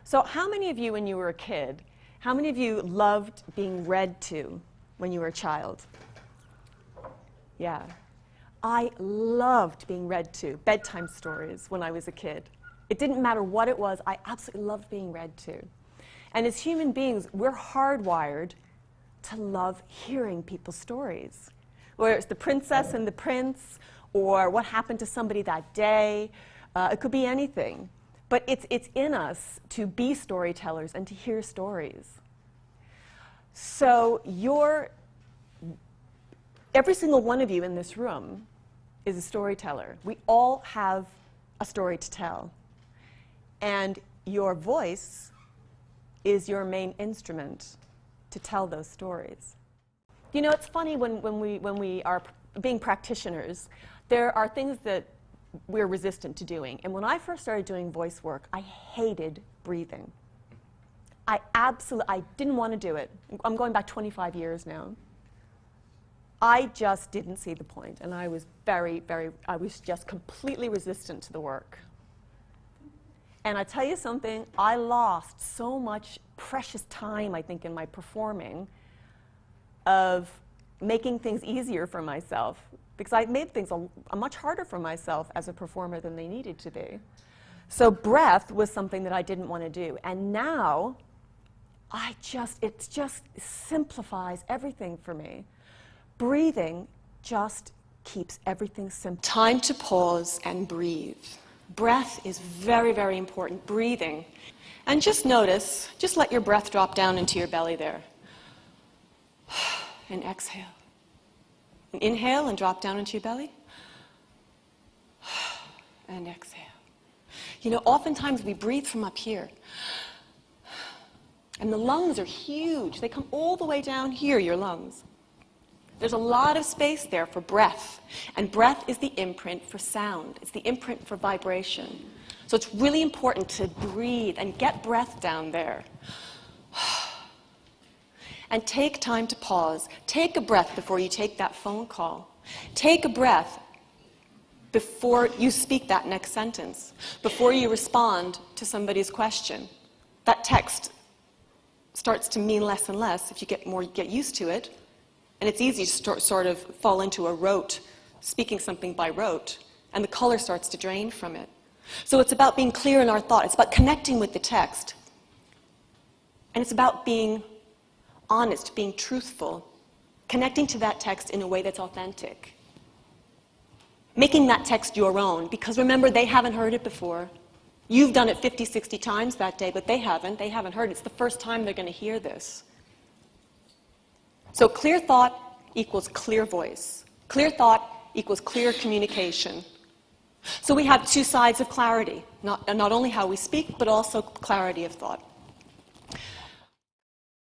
So how many of you, when you were a kid, how many of you loved being read to when you were a child? Yeah. I loved being read to, bedtime stories, when I was a kid. It didn't matter what it was, I absolutely loved being read to. And as human beings, we're hardwired to love hearing people's stories. Whether it's the princess and the prince, or what happened to somebody that day. It could be anything. But it's in us to be storytellers and to hear stories. So every single one of you in this room is a storyteller. We all have a story to tell. And your voice is your main instrument to tell those stories. You know, it's funny when we are being practitioners, there are things that we're resistant to doing. And when I first started doing voice work, I hated breathing. I didn't want to do it. I'm going back 25 years now. I just didn't see the point, and I was I was just completely resistant to the work. And I tell you something, I lost so much precious time, I think, in my performing of making things easier for myself, because I made things much harder for myself as a performer than they needed to be. So breath was something that I didn't want to do. And now, it just simplifies everything for me. Breathing just keeps everything simple. Time to pause and breathe. Breath is very, very important. Breathing. And just notice, just let your breath drop down into your belly there. And exhale. And inhale and drop down into your belly. And exhale. You know, oftentimes we breathe from up here. And the lungs are huge. They come all the way down here, your lungs. There's a lot of space there for breath. And breath is the imprint for sound. It's the imprint for vibration. So it's really important to breathe and get breath down there. And take time to pause. Take a breath before you take that phone call. Take a breath before you speak that next sentence, before you respond to somebody's question. That text starts to mean less and less if you get used to it. And it's easy to sort of fall into a rote, speaking something by rote, and the color starts to drain from it. So it's about being clear in our thought. It's about connecting with the text. And it's about being honest, being truthful, connecting to that text in a way that's authentic. Making that text your own, because remember, they haven't heard it before. You've done it 50, 60 times that day, but they haven't. They haven't heard it. It's the first time they're going to hear this. So clear thought equals clear voice. Clear thought equals clear communication. So we have two sides of clarity, not only how we speak, but also clarity of thought.